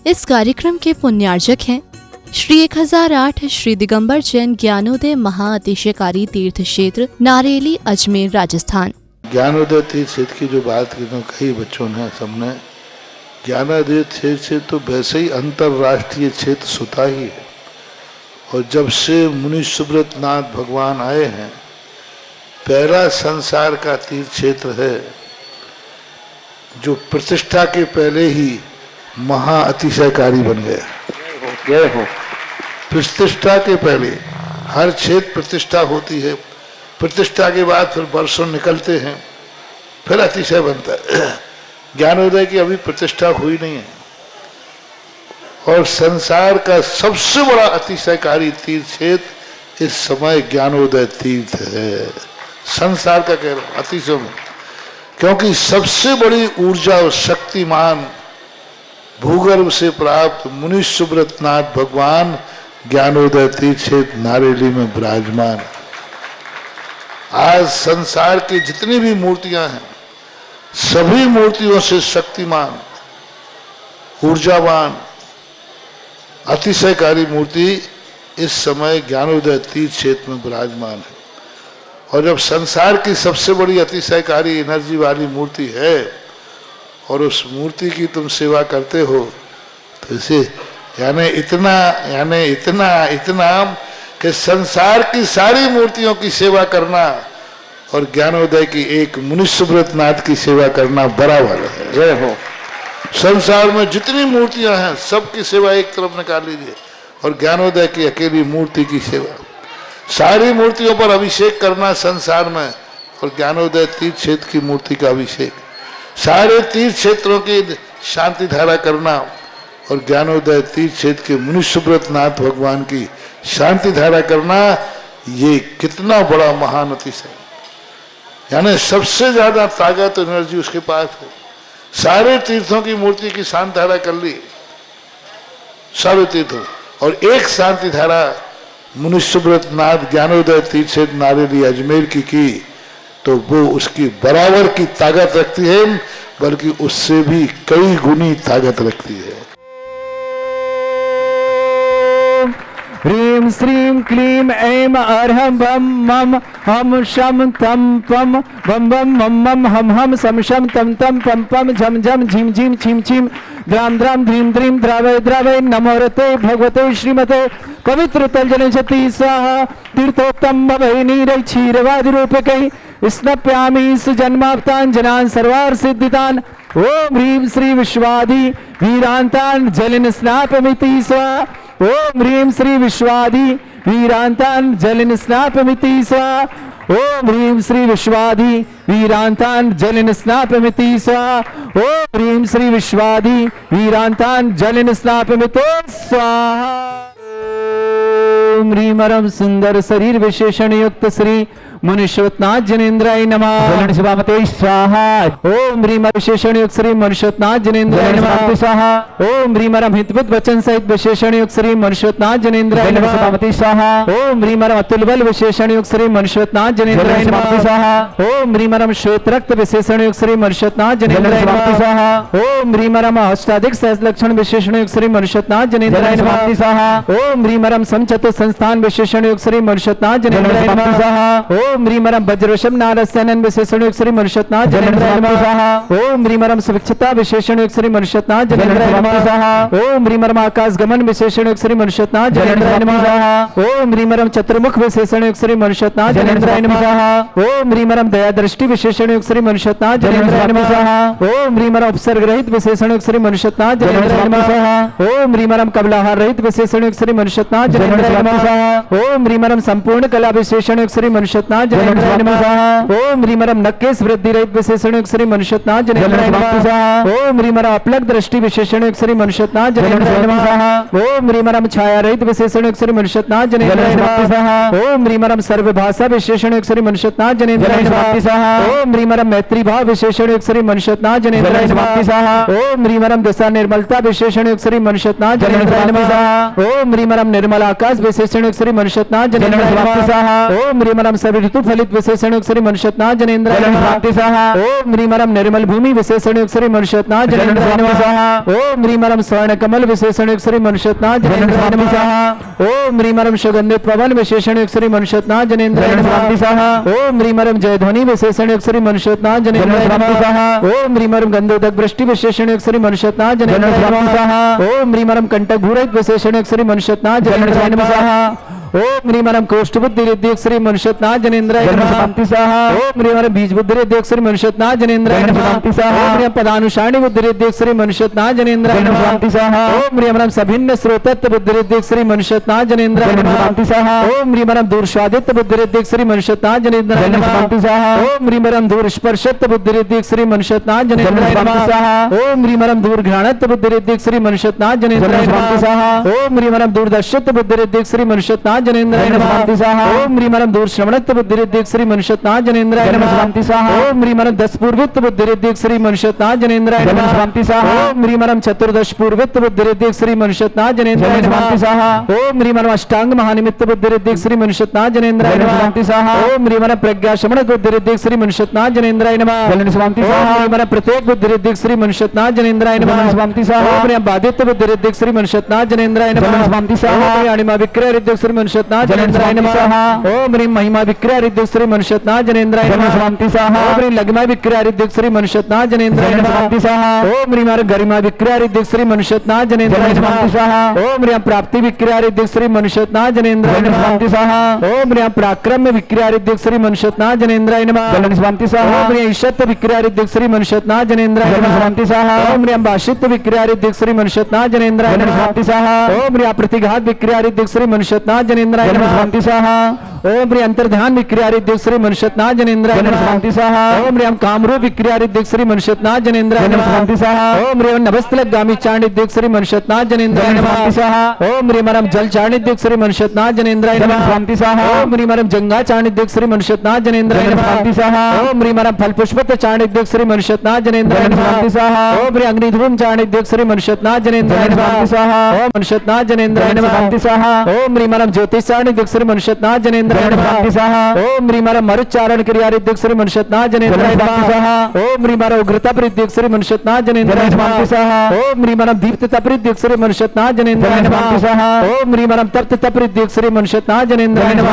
इस कार्यक्रम के पुण्यार्जक हैं श्री 1008 श्री दिगंबर जैन ज्ञानोदय महाअतिशयकारी तीर्थ क्षेत्र नारेली अजमेर राजस्थान। ज्ञानोदय तीर्थ क्षेत्र की जो बात कही बच्चों ने सबने, ज्ञानोदय क्षेत्र तो वैसे ही अंतरराष्ट्रीय क्षेत्र सुता ही है। और जब से मुनि सुब्रत नाथ भगवान आए हैं, पहला संसार का तीर्थ क्षेत्र है जो प्रतिष्ठा के पहले ही महा अतिशयकारी बन गया। प्रतिष्ठा के पहले हर क्षेत्र प्रतिष्ठा होती है, प्रतिष्ठा के बाद फिर वर्षों निकलते हैं, फिर अतिशय बनता है। ज्ञानोदय की अभी प्रतिष्ठा हुई नहीं है। और संसार का सबसे बड़ा अतिशयकारी तीर्थ क्षेत्र इस समय ज्ञानोदय तीर्थ है। संसार का कह रहा हूं अतिशय में, क्योंकि सबसे बड़ी ऊर्जा और शक्तिमान भूगर्भ से प्राप्त मुनि सुब्रत नाथ भगवान ज्ञानोदय तीर्थ क्षेत्र नारेली में विराजमान। आज संसार की जितनी भी मूर्तियां हैं, सभी मूर्तियों से शक्तिमान, ऊर्जावान, अतिशयकारी मूर्ति इस समय ज्ञानोदय तीर्थ क्षेत्र में विराजमान है। और जब संसार की सबसे बड़ी अतिशयकारी एनर्जी वाली मूर्ति है और उस मूर्ति की तुम सेवा करते हो, तो इसे यानी इतना कि संसार की सारी मूर्तियों की सेवा करना और ज्ञानोदय की एक मुनि सुब्रत नाथ की सेवा करना बराबर है। जय हो। संसार में जितनी मूर्तियां हैं सबकी सेवा एक तरफ निकाल लीजिए और ज्ञानोदय की अकेली मूर्ति की सेवा। सारी मूर्तियों पर अभिषेक करना संसार में और ज्ञानोदय तीर्थ क्षेत्र की मूर्ति का अभिषेक, सारे तीर्थ क्षेत्रों की शांति धारा करना और ज्ञानोदय तीर्थ क्षेत्र के मुनि सुब्रत नाथ भगवान की शांति धारा करना, ये कितना बड़ा महान अतिशय। यानी सबसे ज्यादा ताकत एनर्जी उसके पास है। सारे तीर्थों की मूर्ति की शांति धारा कर ली, सारे तीर्थों, और एक शांति धारा मुनि सुब्रत नाथ ज्ञानोदय तीर्थ क्षेत्र नारेली अजमेर की तो वो उसकी बराबर की ताकत रखती है, बल्कि उससे भी कई गुनी ताकत रखती है। ह्रीं श्रीं क्लीं ऐं अर्हं बम मम हम शम तम पम बम बम मम मम हम हम सम शम तम तम पम पम झम झम झिम झिम छिम छिम द्राम द्राम ध्रीं ध्रीं द्रावय द्रावय नमोरते भगवते श्रीमते पवित्र तलजन सती स्वाहा तीर्थोत्तम भवै नीरै क्षीरवादि रूपकै स्नप्यामि सुजन्माप्ताञ्जनान् सर्वार्थ सिद्धितान्। ओम ह्रीं श्री विश्वादि वीरान्तान् जलिन स्नापमिति स्वाहा। ओम ह्रीं श्री विश्वादि वीरान्तान् जलिन स्नापमिति स्वाहा। ओम ह्रीं श्री विश्वादि वीरान्तान् जलिन स्नापमिति स्वाहा। ओम ह्रीं श्री विश्वादि वीरान्तान् जलिन स्नापमिति स्वाहा। ओम ह्रीं परम सुंदर शरीर विशेषण युक्त श्री मनुष्योत्नाथ जनेन्द्राय नमः। शिवामते स्वाहा। ओम ह्रीं विशेषण युक्त श्री मनुष्योत्नाथ जनेन्द्राय नमः स्वाहा। ओम ह्रीं हितवत वचन सहित विशेषण युक्त श्री मनुष्योत्नाथ जनेन्द्राय नमः शिवामते स्वाहा। ओम ह्रीं अतुल बल विशेषण युक्त श्री मनुष्योत्नाथ जनेन्द्राय नमः स्वाहा। ओम ह्रीं श्वेत रक्त विशेषण युक्त श्री मनुष्योत्नाथ जनेन्द्राय नमः स्वाहा। ओम ह्रीं अष्टाधिक सहस्र लक्षण विशेषण युक्त श्री मनुष्योत्नाथ जनेन्द्राय नमः स्वाहा। ओम ह्रीं समचतुर संस्थान विशेषण युक्त श्री मनुष्योत्नाथ जनेन्द्राय नमः स्वाहा। ओम ह्रीं वज्रवशम नारस्यनन विशेषण युक्त श्री मनुष्योत्नाथ जनेन्द्राय नमः स्वाहा। ओम ह्रीं सुविक्षता विशेषण युक्त श्री मनुष्योत्नाथ जनेन्द्राय नमः स्वाहा। ओम ह्रीं आकाश गमन विशेषण युक्त श्री मनुष्योत्नाथ जनेन्द्राय नमः स्वाहा। ओम ह्रीं चतुर्मुख विशेषण युक्त श्री मनुष्योत्नाथ जनेन्द्राय नमः स्वाहा। ओम ह्रीं दया दृष्टि विशेषण युक्त श्री मनुष्योत्नाथ जनेन्द्राय नमः स्वाहा। ओम ह्रीं उपसर्ग रहित विशेषण युक्त श्री मनुष्योत्नाथ जनेन्द्राय नमः स्वाहा। ओम ह्रीं कबलाहार रहित विशेषण युक्त श्री मनुष्योत्नाथ जनेन्द्राय नमः स्वाहा। ओम ह्रीं संपूर्ण कला विशेषण युक्त श्री मनुष्योत्नाथ जनेन्द्राय नमः स्वाहा। ओम ह्रीं नक्केश वृद्धि रहित विशेषण युक्त श्री मनुष्योत्नाथ जनेन्द्राय नमः स्वाहा। ओम ह्रीं अपलक दृष्टि विशेषण युक्त श्री मनुष्योत्नाथ जनेन्द्राय नमः स्वाहा। ओम ह्रीं छाया रहित विशेषण युक्त श्री मनुष्योत्नाथ जनेन्द्राय नमः स्वाहा। ओम ह्रीं सर्वभाषा विशेषण युक्त श्री मनुष्योत्नाथ जनेन्द्राय नमः स्वाहा। ओम ह्रीं मैत्री भाव विशेषण युक्त श्री मनुष्योत्नाथ जनेन्द्राय नमः स्वाहा। ओम ह्रीं दिशा निर्मलता विशेषण युक्त श्री मनुष्योत्नाथ जनेन्द्राय नमः स्वाहा। ओम ह्रीं निर्मल आकाश विशेषण युक्त श्री मनुष्योत्नाथ जनेन्द्राय नमः स्वाहा। ओम ह्रीं शरीर ऋतु फलित विशेषण युक्त श्री मनुष्यनाथ जनेन्द्राय नमः। ओम ह्रीमरम निर्मल भूमि विशेषण युक्त श्री मनुष्यनाथ जनेन्द्राय नमः। ओम ह्रीमरम स्वर्ण कमल विशेषण युक्त श्री मनुष्यनाथ जनेन्द्राय नमः। ओम ह्रीमरम सुगंधित पवन विशेषण युक्त श्री मनुष्यनाथ जनेन्द्राय नमः। ओम ह्रीमरम जयध्वनि विशेषण युक्त श्री मनुष्यनाथ जनेन्द्राय नमः। ओम ह्रीमरम गंधोदक वृष्टि विशेषण युक्त श्री मनुष्यनाथ जनेन्द्राय नमः। ओम ह्रीमरम कंटक भूरहित विशेषण युक्त श्री मनुष्यनाथ जनेन्द्राय नमः। ओम ह्रीमरम कोष्ठ बुद्धि रिद्धि श्री मनुष्यनाथ जनेन्द्राय नमः। ओम ह्रीमरम बीज बुद्धि रिद्धि श्री मनुष्यनाथ जनेन्द्राय नमः। ओम ह्रीमरम पदानुसारिणी बुद्धि रिद्धि श्री मनुष्यनाथ जनेन्द्राय नमः। ओम ह्रीमरम सभिन्न स्रोतत्व बुद्धि रिद्धि श्री मनुष्यनाथ जनेन्द्राय नमः। ओम ह्रीमरम दूरस्वादित्व बुद्धि रिद्धि श्री मनुष्यनाथ जनेन्द्राय नमः। ओम ह्रीमरम दूर स्पर्शत्व बुद्धि रिद्धि श्री मनुष्यनाथ जनेन्द्राय नमः। ओम ह्रीमरम दूर घ्राणत्व बुद्धि रिद्धि श्री मनुष्यनाथ जनेन्द्राय नमः। ओम ह्रीमरम दूरदर्शित्व बुद्धि रिद्धि श्री मनुष्यनाथ जनेन्द्राय नमः। ओम ह्रीमरम दूर श्रवणत्व बुद्धि रिद्धि श्री मनुष्यनाथ जनेन्द्राय नमः। ओम ह्रीमरम 10 पूर्वित्व बुद्धि रिद्धि श्री मनुष्यनाथ जनेन्द्राय नमः। ओम ह्रीमरम चतुर्दश पूर्वित्व बुद्धि रिद्धि श्री मनुष्यनाथ जनेन्द्राय नमः। ओम ह्रीमरम अष्टांग महानिमित्त बुद्धि रिद्धि श्री मनुष्यनाथ जनेन्द्राय नमः। ओम ह्रीमरम प्रज्ञा शमन बुद्धि रिद्धि श्री मनुष्यनाथ जनेन्द्राय नमः। ओम ह्रीमरम प्रत्येक बुद्धि रिद्धि श्री मनुष्यनाथ जनेन्द्राय नमः। ओम ह्रीमरम बाधित्व बुद्धि रिद्धि श्री मनुष्यनाथ जनेन्द्राय नमः। ओम अणिमा विक्रय रिद्धि श्री मनुष्यनाथ जनेन्द्राय नमः। ओम ह्रीम महिमा विक्रय रिद्धि श्री मनुष्यनाथ जनेन्द्राय नमः। ओम ह्रीम लग्मा विक्रय रिद्धि श्री मनुष्यनाथ जनेन्द्राय नमः। ओम ह्रीम गरिमा विक्रय रिद्धि श्री मनुष्यनाथ जनेन्द्राय नमः। ओम ह्रीम प्राप्ति विक्रय रिद्धि श्री मनुष्यनाथ जनेन्द्राय नमः। ओम ह्रीम पराक्रम विक्रय रिद्धि श्री मनुष्यनाथ जनेन्द्राय नमः। ओम ह्रीम ईशत्व विक्रय रिद्धि श्री मनुष्यनाथ जनेन्द्राय नमः। ओम ह्रीम भाषित्व विक्रय रिद्धि श्री मनुष्यनाथ जनेन्द्राय नमः। ओम ह्रीम प्रतिघात विक्रय रिद्धि श्री मनुष्यनाथ जनेन्द्राय नमः। ओम ह्रीम अंतर्ध्यान विक्रिया रिद्धि श्री मनुष्यनाथ जनेन्द्राय नमः। ओम ह्रीम कामरूप विक्रिया रिद्धि श्री मनुष्यनाथ जनेन्द्राय नमः। ओम ह्रीम नभस्थलगामी चारण रिद्धि श्री मनुष्यनाथ जनेन्द्राय नमः। ओम ह्रीमरम जल चारण रिद्धि श्री मनुष्यनाथ जनेन्द्राय नमः। ओम ह्रीमरम जंगा चारण रिद्धि श्री मनुष्यनाथ जनेन्द्राय नमः। ओम ह्रीमरम फल पुष्पत चारण रिद्धि श्री मनुष्यनाथ जनेन्द्राय नमः। ओम ह्रीम अग्निधूम चारण रिद्धि श्री मनुष्यनाथ जनेन्द्राय नमः। ओम मनुष्यनाथ जनेन्द्राय नमः। ओम ह्रीमरम ज्योतिष चारण रिद्धि श्री मनुष्यनाथ जनेन्द्राय नमः। ओम ह्रीमरम मरुच्चारण क्रिया रिद्धि श्री मनुष्यनाथ जनेन्द्राय नमः। ओम ह्रीमरम उग्रता रिद्धि श्री मनुष्यनाथ जनेन्द्राय नमः। ओम ह्रीमरम दीप्तता रिद्धि श्री मनुष्यनाथ जनेन्द्राय नमः। ओम ह्रीमरम तप्तता रिद्धि श्री मनुष्यनाथ जनेन्द्राय नमः।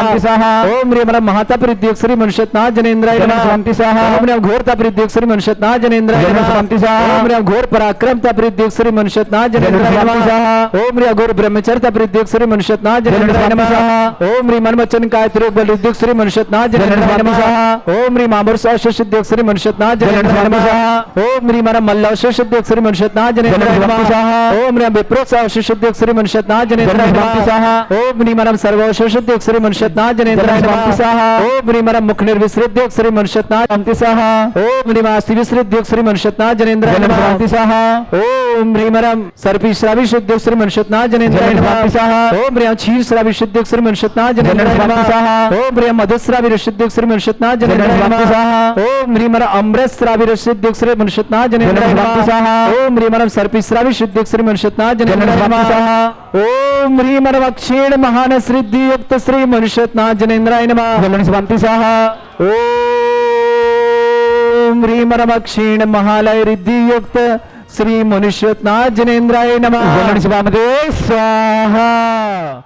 ओम ह्रीमरम महाता रिद्धि श्री मनुष्यनाथ जनेन्द्राय नमः। ओम ह्रीम घोरता रिद्धि श्री मनुष्यनाथ जनेन्द्राय नमः। ओम ह्रीम घोर पराक्रमता रिद्धि श्री मनुष्यनाथ जनेन्द्राय नमः। ओम ह्रीम घोर ब्रह्मचर्यता रिद्धि श्री मनुष्यनाथ जनेन्द्राय नमः। ओम ह्रीम मनवचन काय बल रिद्धि श्री मनुष्यनाथ जनेन्द्राय नमः। ओम ह्रीम अमरसा सिद्धि श्री मनुष्यनाथ जनेन्द्राय नमः। ओम ह्रीम मल्लवश सिद्धि श्री मनुष्यनाथ जनेन्द्राय नमः। ओम ह्रीम विप्रोत्साह सिद्धि श्री मनुष्यनाथ जनेन्द्राय नमः। ओम ह्रीम सर्ववश सिद्धि श्री मनुष्यनाथ जनेन्द्राय नमः। ओम ह्रीम मुख निर्विसृद्धि श्री मनुष्यनाथ नमः। ओम ह्रीम अस्थि विसृद्धि श्री मनुष्यनाथ जनेन्द्राय नमः। ओम ह्रीम सर्पी श्रावी सिद्धि श्री मनुष्यनाथ जनेन्द्राय नमः। ओम ह्रीम क्षीर श्रावी सिद्धि श्री मनुष्यनाथ जनेन्द्राय नमः। ओम ह्रीम मधुस्रावी सिद्धि श्री मनुष्यनाथ जनेन्द्राय नमः। ओम ह्रीम अमृत श्रावी सिद्धि श्री मनुष्यनाथ जनेन्द्राय नमः। ओम ह्रीम सर्पी श्रावी सिद्धि श्री मनुष्यनाथ जनेन्द्राय नमः। ओम ह्रीम अक्षीण महान सिद्धि युक्त श्री मनुष्यनाथ जनेन्द्राय नमः। ओम ह्रीम अक्षीण महालय रिद्धि युक्त श्री मनुष्यनाथ जनेन्द्राय नमः। स्वाहा।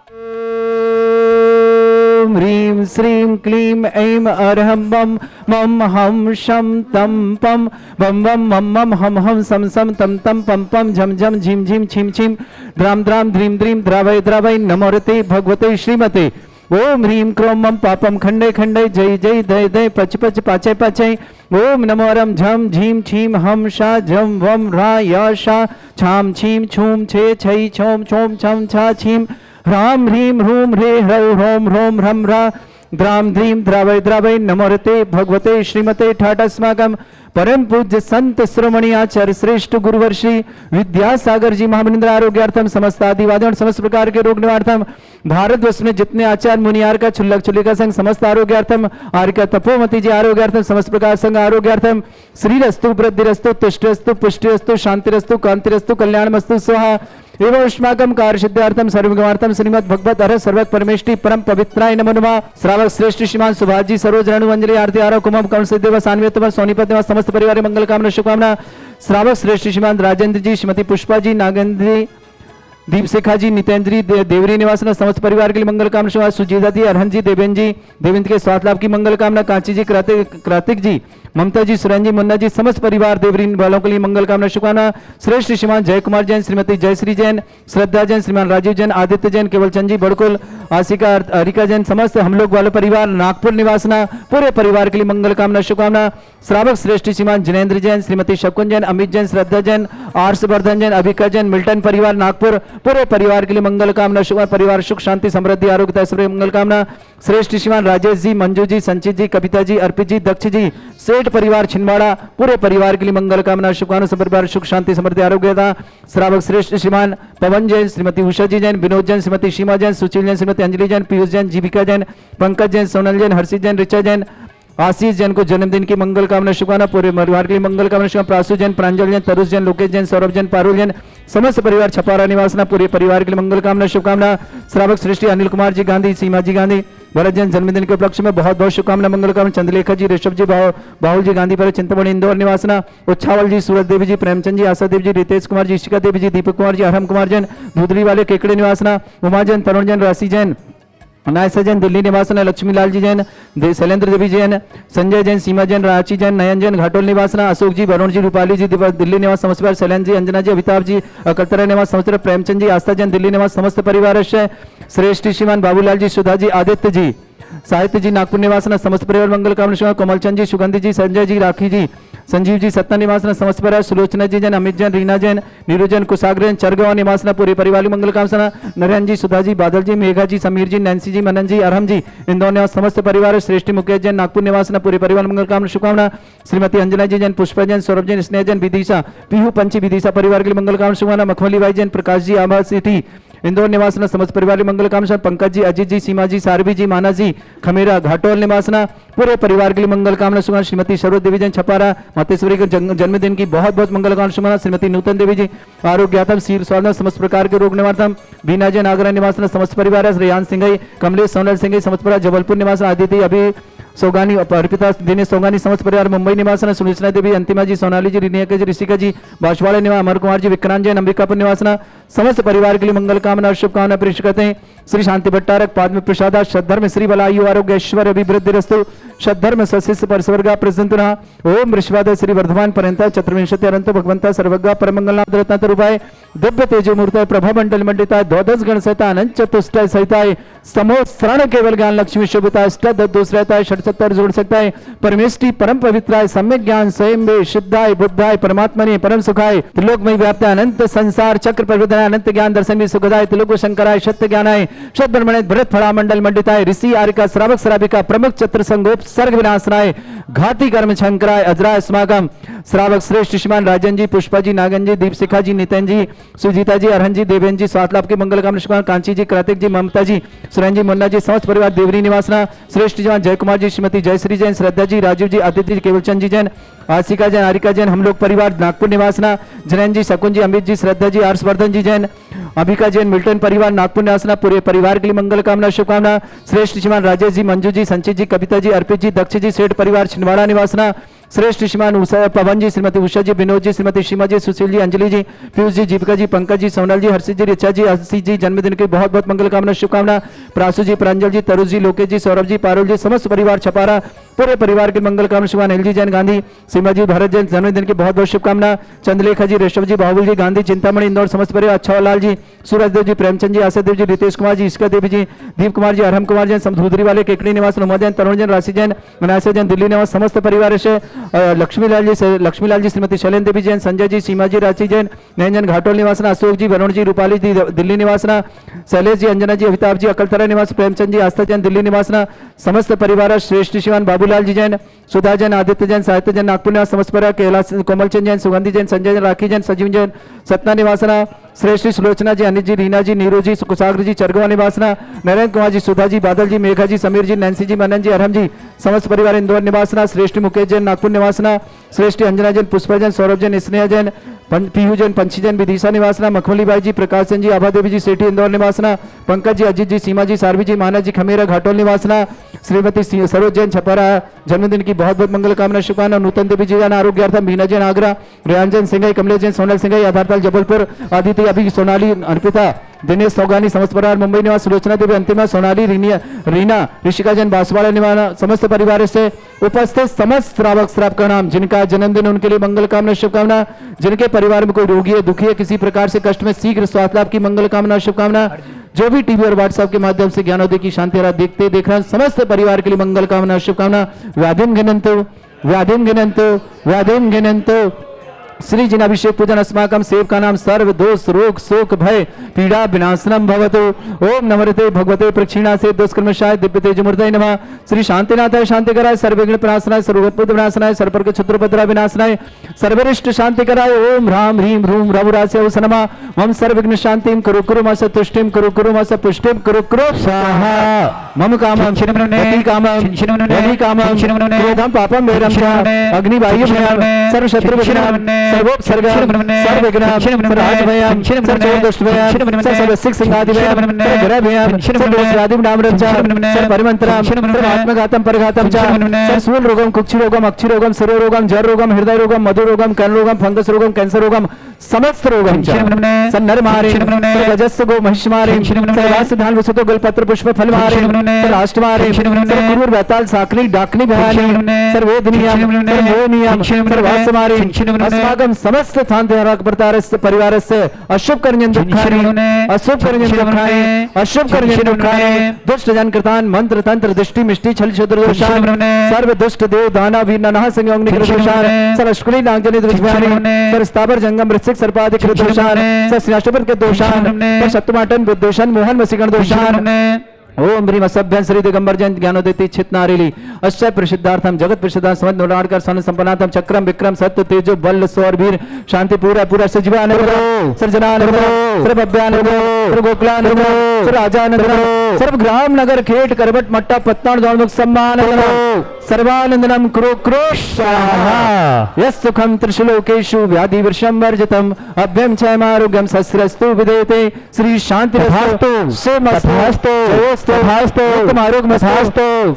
ओम ह्रीम श्रीम क्लीम ऐम अरहम बम मम हम शम तम पम बम बम मम मम हम हम सम सम तम तम पम पम झम झम झिम झिम छिम छिम द्राम द्राम ध्रीम ध्रीम द्रावय द्रावय नमोरते भगवते श्रीमते। ओम ह्रीम क्रोम मम पापम खंडे खंडे जय जय दय दय पच पच पाचय पाचय। ओम नमोरम झम झीम छीम हम शा झम वम रा या शा छाम छीम छूम छे छई छोम छोम छम छा छीम राम ह्रीम ह्रूम ह्रे ह्रौ ह्रोम ह्रोम ह्रम रा द्राम ध्रीम द्रावय द्रावय नमोरते भगवते श्रीमते ठाटस्माकम परम पूज्य संत श्रोमणी आचार्य श्रेष्ठ गुरुवर्षी विद्यासागर जी महामनिंद्र आरोग्यार्थम समस्त आदिवादी और समस्त प्रकार के रोग निवार्थम भारतवर्ष में जितने आचार्य मुनियार का चुल्लक चुल्लिका संघ समस्त आरोग्यार्थम आर्य तपोमती जी आरोग्यार्थम समस्त प्रकार संघ आरोग्यार्थम श्रीरस्तु वृद्धिरस्तु तुष्टिरस्तु पुष्टिरस्तु शांतिरस्तु कांतिरस्तु कल्याणमस्तु स्वाहा। एवं उष्माकम कार्यसिद्धार्थम सर्वगमार्थम श्रीमद भगवत हर सर्वत परमेष्टि परम पवित्राय नमो नमः। श्रावक श्रेष्ठ श्रीमान सुभाष जी सरोज रेणु अंजलि आरती आरो कुमम कर्ण सिद्धेव सान्वित सोनीपत निवास समस्त परिवार मंगल कामना शुभकामना। श्रावक श्रेष्ठ श्रीमान राजेंद्र जी, श्रीमती पुष्पा जी, नागेंद्र जी, दीपशिखा जी, नितेंद्री, देवरी निवासना समस्त परिवार के लिए मंगल कामना शुभ। सुजीता जी, अरहन जी, देवेंद्र जी, देवेंद्र के स्वास्थ्य लाभ की मंगल कामना। कांची जी, कार्तिक जी, ममता जी, सुरेंद्र जी, मुन्ना जी, समस्त परिवार देवरी वालों के लिए मंगल कामना शुभकामना। श्रेष्ठ श्रीमान जय कुमार जैन, श्रीमती जयश्री जैन, श्रद्धा जैन, श्रीमान राजीव जैन, आदित्य जैन, केवलचंद जी, बड़कुल, आशिका, हरिका जैन, समस्त हम लोग वाले परिवार नागपुर निवासना पूरे परिवार के लिए मंगल कामना शुभकामना। श्रावक श्रेष्ठ श्रीमान जिनेन्द्र जैन, श्रीमती शकुन जैन, अमित जैन, श्रद्धा जैन, आर्षवर्धन जैन, अभिका जैन, मिल्टन परिवार नागपुर पूरे परिवार के लिए मंगल कामना शुभ। परिवार सुख शांति समृद्धि आरोग्य ऐश्वर्य मंगल कामना। श्रेष्ठ श्रीमान राजेश जी, मंजू जी, संचित जी, कविता जी, अर्पित जी, दक्ष जी, सेठ परिवार छिंदवाड़ा पूरे परिवार के लिए मंगल कामना शुभकामना। सब परिवार सुख शांति समृद्धि आरोग्यता। श्रावक श्रेष्ठ श्रीमान पवन जैन, श्रीमती उषा जी जैन, विनोद जैन, श्रीमती सीमा जैन, सुशील जैन, श्रीमती अंजलि जैन, पीयूष जैन, जीविका जैन, पंकज जैन, सोनल जैन, हर्षित जैन, ऋचा जैन, आशीष जैन को जन्मदिन की मंगल कामना शुभकामना। पूरे परिवार के लिए मंगल कामना शुभ। प्रासु जैन, प्रांजल जैन, तरुष जैन, लोकेश जैन, सौरभ जैन, पारुल जैन, समस्त परिवार छपारा निवासना पूरे परिवार के लिए मंगल कामना शुभकामना। श्रावक श्रेष्ठी अनिल कुमार जी गांधी, सीमा जी गांधी, भरत जैन जन्मदिन के उपलक्ष्य में बहुत बहुत शुभकामना मंगल कामना। चंद्रलेखा जी, ऋषभ जी, बाहुल जी गांधी पर चिंतामणि इंदौर निवासना। उच्छावल जी, सूरज देवी जी, प्रेमचंद जी, आशा देवी जी, रितेश कुमार जी, इशिका देवी जी, दीपक कुमार जी, अरहम कुमार जैन, धुधरी वाले केकड़े निवासना। उमा जैन, तरुण जैन, राशि जैन, नायसा जैन, दिल्ली निवासना। लक्ष्मीलाल जी जैन, शैलेंद्र देवी जैन, संजय जैन, सीमा जैन, रांची जैन, नयन जैन, घाटोल निवासना। अशोक जी, वरुण जी, रूपाली जी, दिल्ली निवास समस्त परिवार। शैलेंद्र जी, अंजना जी, अमिताभ जी, अकलतरा निवास समस्त। प्रेमचंद जी, आस्था जैन, दिल्ली निवास समस्त परिवार। श्रेष्ठ श्रीमान बाबूलाल जी, सुधा जी, आदित्य जी, साहित्य जी, नागपुर निवासना समस्त परिवार मंगल कामना। कमलचंद जी, सुगंधी जी, संजय जी, राखी जी, संजीव जी, सतना निवासना समस्त परिवार। सुलोचना जी जैन, अमित जैन, रीना जैन, नीरू जैन, कुशाग्र जैन, चरगांव निवासना पूरे परिवार की मंगल कामना। नरेंद्र जी, सुधा जी, बादल जी, मेघा जी, समीर जी, नैन्सी जी, मनन जी, अरहम जी, इंदौर निवास समस्त परिवार। श्रेष्ठी मुकेश जैन, नागपुर निवासना पूरे परिवार मंगल कामना शुभकामना। श्रीमती अंजना जी जैन, पुष्पा जैन, सौरभ जैन, स्नेह जैन, विदिशा, पीहू पंची, विदिशा परिवार के लिए मंगल कामना शुभकामना। मखमली भाई जैन, प्रकाश जी, आभा सिटी, इंदौर निवासना समस्त परिवार के मंगल कामना। पंकज जी, अजीत जी, सीमा जी, सारवी जी, माना जी, खमेरा, घाटोल निवासना पूरे परिवार के लिए मंगल कामना शुभकामना। श्रीमती सरोज देवी जैन, छपारा, मातेश्वरी के जन्मदिन की बहुत बहुत मंगल कामना शुभकामना। श्रीमती नूतन देवी जी, आरोग्यार्थम, शीर स्वास्थ्य समस्त प्रकार के रोग निवारण। बीना जैन, आगरा निवासना समस्त परिवार। श्रेयान सिंह, कमलेश, सोनल सिंह समस्त परिवार। जबलपुर निवासन आदित्य, अभी सोगानी, अर्पिता, दिनेश सोगानी समस्त परिवार। मुंबई निवासना सुलोचना देवी, अंतिमा जी, सोनाली जी, रिनिया जी, ऋषिका जी, बांसवाड़ा निवास। अमर कुमार जी, विक्रांत जैन, अंबिकापुर निवासना समस्त परिवार के लिए मंगल कामना और शुभकामना पेश करते हैं। श्री शांति भट्टारक पाद प्रसादा सद्धर्म श्री बलायु आरोग्य ऐश्वर्य अभिवृद्धि रस्तु सद्धर्म सशिष्य परस्वर्गा प्रसन्ना। ओम ऋषवाद श्री वर्धमान पर्यंत चतुर्विंशति अनंत भगवंता सर्वज्ञ परमंगलनाथ रत्नाथ रूपाय दिव्य तेजो मूर्ताय प्रभा मंडल मंडिताय द्वादश गण सहिता अनंत चतुष्टय सहिताय समोत्सरण केवल ज्ञान लक्ष्मी शोभिताय अष्टादश दूसराय षटसत्तर जोड़ सकताय परमेष्टि परम पवित्राय सम्यक ज्ञान स्वयं वे सिद्धाय बुद्धाय परमात्मने परम सुखाय त्रिलोकमय व्याप्त अनंत संसार चक्र प्रविदाय अनंत ज्ञान दर्शन भी सुखदाय त्रिलोक शंकराय सत्य ज्ञानाय शत ब्रह्मणे भरत फड़ा मंडल मंडिताय ऋषि आरिका श्रावक श्राविका प्रमुख चत्र संगोप सर्ग विनाशनाय घाती कर्म शंकराय अजराय समागम। श्रावक श्रेष्ठ श्रीमान राजन जी, पुष्पा जी, नागन जी, दीपशिखा जी, नितिन जी, सुजीता जी, अरहन जी, देवेंद्र जी, स्वास्थ्य लाभ के मंगल कामना शुभकामना। कांची जी, कार्तिक जी, ममता जी, सुरेंद्र जी, मुन्ना जी, समस्त परिवार देवरी निवासना। श्रेष्ठ जवान जय कुमार जी, श्रीमती जयश्री जैन, श्रद्धा जी, राजीव जी, आदित्य जी, केवलचंद जी जैन, आशिका जैन, हारिका जैन, हम लोग परिवार नागपुर निवासना। जैन जी, शकुन जी, अमित जी, श्रद्धा जी, हर्षवर्धन जी जैन, अभिका जैन, मिल्टन परिवार नागपुर निवासना पूरे परिवार के लिए मंगल कामना शुभकामना। श्रेष्ठ श्रीमान राजेश जी, मंजू जी, संचित जी, कविता जी, अर्पित जी, दक्ष जी, सेठ परिवार छिंदवाड़ा निवासना। श्रेष्ठ श्रीमान पवन जी, श्रीमती उषा जी, विनोद जी, श्रीमती सीमा जी, सुशील जी, अंजलि जी, पीयूष जी, जीविका जी, पंकज जी, सोनल जी, हर्षित जी, ऋचा जी, आशीष जी, जन्मदिन की बहुत बहुत मंगल कामना शुभकामना। प्रासु जी, प्रांजल जी, तरुष जी, लोकेश जी, सौरभ जी, पारुल जी, समस्त परिवार छपारा पूरे परिवार के मंगल कामना शुभकामना। एल जी जैन गांधी, सीमा जी, भारत जैन जन्मदिन की बहुत बहुत शुभकामना। चंद्रलेखा जी, ऋषभ जी, बाहुल जी गांधी, चिंतामणि इंदौर समस्त परिवार। अच्छा लाल जी, सूरज देव जी, प्रेमचंद जी, आशा देव जी, रितेश कुमार जी, इशिका देवी जी, दीप कुमार जी, अरहम कुमार जैन, समधुदरी वाले केकड़ी निवास। उमा जैन, तरुण जैन, राशि जैन, मनासा जैन, दिल्ली निवास समस्त परिवार। लक्ष्मीलाल जी, श्रीमती शैलेंद्र देवी जैन, संजय जी, सीमा जी, रांची जैन, नयन जैन, घाटोल निवासना। अशोक जी, वरुण जी, रूपाली जी, दिल्ली निवासना। शैलेश जी, अंजना जी, अमिताभ जी, अकलतरा निवास। प्रेमचंद जी, आस्था जैन, दिल्ली निवासना समस्त परिवार। श्रेष्ठ शिवान बाबूलाल जी जैन, सुधा जैन, आदित्य जैन, साहित्य जैन, नागपुर निवास समस्त परिवार। कैलाश कोमलचंद जैन, सुगंधी जैन, संजय जैन, राखी जैन, सजीव जैन, सतना निवासना। श्रेष्ठ सुलोचना जी, अनित जी, रीना जी, नीरू जी, कुशाग्र जी, चरगवा निवासना। नरेंद्र कुमार जी, सुधा जी, बादल जी, मेघा जी, समीर जी, नैन्सी जी, मनन जी, अरहम जी, समस्त परिवार इंदौर निवासना। श्रेष्ठ मुकेश जैन, नागपुर निवासना। श्रेष्ठ अंजना जैन, पुष्पा जैन, सौरभ जैन, स्नेह जैन, पीहू जैन, पंछी जैन, विदिशा निवासना, मखमली बाई जी, प्रकाश चंद जी, आभा देवी जी, सेठी इंदौर निवासना, पंकज जी, अजीत जी, सीमा जी, सारवी जी, माना जी, खमेरा घाटोल निवासना, श्रीमती सरोज जैन छपरा, जन्मदिन की बहुत बहुत मंगल कामना शुभकामना। नूतन देवी जी जन आरोग्यार्थम, मीना जैन आगरा, रेहान सिंह, कमलेश जैन, सोनल सिंह, आधारताल जबलपुर, आदित्य अभी, सोनाली अर्पिता, दिनेश सौगानी, समस्त परिवार मुंबई निवास, सुलोचना देवी अंतिमा, सोनाली, रीना, ऋषिका जैन बांसवाड़ा निवास, समस्त परिवार से उपस्थित समस्त श्रावक श्रावक का नाम, जिनका जन्मदिन उनके लिए मंगल कामना शुभकामना, जिनके परिवार में कोई रोगी है, दुखी है, किसी प्रकार से कष्ट में शीघ्र स्वास्थ्य लाभ की मंगल कामना शुभकामना। जो भी टीवी और व्हाट्सएप के माध्यम से ज्ञानोदय की शांति रात देखते देख रहे समस्त परिवार के लिए मंगल कामना शुभकामना। व्याधिम गिनंतो श्री जिनाभिषेक पूजन अस्माकं सेव का नाम सर्व दोष रोग शोक भय पीड़ा विनाशनम भवतु। ओम नमस्ते भगवते प्रक्षिणासे दुष्कर्मशाय दिव्य तेजमूर्तये नमः। श्री शांतिनाथाय शांतिकराय सर्वविघ्न प्रणाशनाय सर्वोत्पत्ति विनाशनाय सर्वपर्क छत्रपद्रा विनाशनाय सर्वरिष्ट शांतिकराय ओम ह्राम ह्रीम ह्रूम रघुरास्य ओम नमः। मम सर्वविघ्न शांतिं कुरु कुरु मस तुष्टिं कुरु कुरु मस पुष्टिं कुरु कुरु स्वाहा। मम कामं यदि कामं क्रोधं पापं वैरं च अग्निवायुं सर्वशत्रु सर्वोपसर्गं सर्वविघ्नं सर्वराजभयं सर्वदुष्टभयं सर्वसिक्सिंहादिभयं सर्वग्रहभयं सर्वदोषादिं नामरं च सर्वपरिमन्त्रं सर्वात्मघातं परघातं च सर्वशूलरोगं कुक्षिरोगं अक्षिरोगं शिरोरोगं जररोगं हृदयरोगं मधुरोगं कर्णरोगं फंगस रोगं कैंसर रोगं समस्त रोगं च सन्नरमारे सर्वजस्य गो महिषमारे सर्वास्धान वसुतो गलपत्र पुष्प फलमारे सर्वाष्टमारे सर्वकुरूर वेताल साकरी डाकनी भयानी सर्वोदनीयं सर्वोनियं सर्वासमारे अस्माकं समस्त शांतिहारक प्रतारस्य परिवारस्य अशुभ कर्ण्यं दुःखानि अशुभ कर्ण्यं दुःखानि अशुभ कर्ण्यं दुःखानि दुष्ट जन कृतान मंत्र तंत्र दृष्टि मिष्टि छल छद्र दोषान सर्व दुष्ट देव दानव वीर नरह संयोगनि कृतोषान सर्वशुक्ली नागजनि दुष्भयानि सर्वस्थावर जंगम ऋषिक सर्पादि कृतोषान सर्वश्रेष्ठपद के दोषान सप्तमाटन विद्वेषण मोहन वसीकरण दोषान। ओम ह्रीम असभ्यं श्री दिगंबर जयंत ज्ञानोदय छित नारेली अश्चर्य प्रसिद्धार्थम जगत प्रसिद्धां समद नोडाड़कर सन संपन्नाथम चक्रम विक्रम सत्य तेजो बल सौर वीर शांति पूरा पूरा सजीवान सर्जनान सर्वभव्यान सर्वगोकुलान सर्वराजान सर्वग्राम नगर खेट करबट मट्टा पत्तान दौड़मुख सम्मान सर्वानंदनम कुरु कुरु स्वाहा। यस् सुखम त्रिशलोकेषु व्याधि वर्षम वर्जितम अभ्यम क्षयमारोग्यम सस्रस्तु विदेते श्री शांति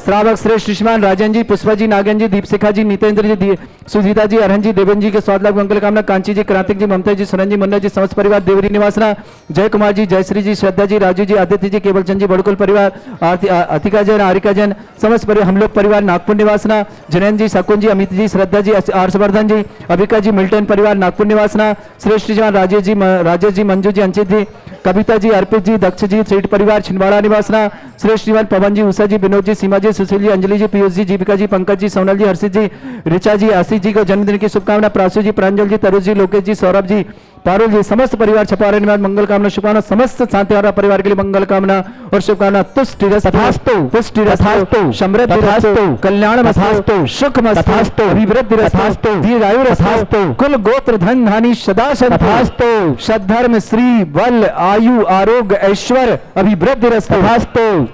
श्रावक श्रेष्ठ श्रीमान राजन जी, पुष्पा जी, नागन जी, दीपशिखा जी, नीतेंद्र जी, सुजीता जी, अरहन जी, देवन जी के स्वाद लाख मंगल कामना। कांची जी, कार्तिक जी, ममता जी, सुरन जी, मुन्ना जी, समस्त परिवार देवरी निवासना। जय कुमार जी, जयश्री जी, श्रद्धा जी, राजू जी, आदित्य जी, केवल चंद जी, बड़कुल परिवार, अतिका जैन, आरिका जैन, समस्त परिवार, हम लोग परिवार नागपुर निवासना। जैन जी, शकुन जी, अमित जी, श्रद्धा जी, हर्षवर्धन जी, अभिका जी, मिल्टन परिवार नागपुर निवासना। श्रेष्ठ जी, राजेश जी, मंजू जी, अंचित जी, कविता जी, अर्पित जी, दक्ष जी, सेठ परिवार छिंदवाड़ा निवासना। श्रेष्ठ जीवन पवन जी, उषा जी, विनोद जी, सीमा जी, सुशील जी, अंजलि जी, पीयूष जी, दीपिका जी, पंकज जी, सोनल जी, हर्षित जी, ऋचा जी, आशीष जी को जन्मदिन की शुभकामना। प्रासु जी, प्रांजल जी, तरुज जी, लोकेश जी, सौरभ जी, पारुल जी, समस्त परिवार छपारे निवास मंगल कामना शुभकामना। समस्त शांतिहारा परिवार के लिए मंगल कामना और शुभकामना। तुष्टिरस्तु पुष्टिरस्तु समृद्धिरस्तु कल्याणमस्तु सुखमस्तु अभिवृद्धिरस्तु दीर्घायुरस्तु कुल गोत्र धन धानी सदा सदास्तु सद्धर्म श्री बल आयु आरोग्य ऐश्वर्य अभिवृद्धिरस्तु।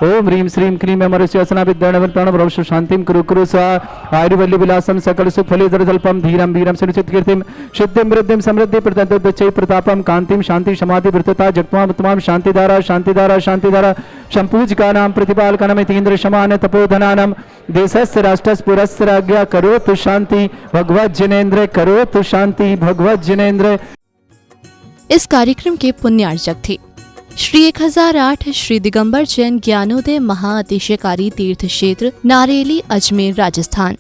ओम ह्रीम श्रीम क्रीम अमरस्यासना विद्याणवत्ताणं भ्रवशु शांतिं कुरु कुरु स्वाहा। आयुर्वल्ली विलासं सकल सुख फले दरजल्पं धीरं वीरं सुनिश्चित कीर्तिं सिद्धिं वृद्धिं समृद्धि प्रतंतोच्चै प्रतापं कांतिं शांति समाधि वृत्तता जगत्वाम उत्तमां शांतिधारा शांतिधारा शांतिधारा संपूजकानां प्रतिपालकानां इतीन्द्र समान तपोधनानां देशस्य राष्ट्रस्य पुरस्य राज्ञा करोतु शांति भगवत जिनेन्द्र करोतु शांति भगवत जिनेन्द्र। इस कार्यक्रम के पुण्यार्चक थे श्री 1008 श्री दिगंबर जैन ज्ञानोदय महाअतिशयकारी तीर्थ क्षेत्र नारेली अजमेर राजस्थान।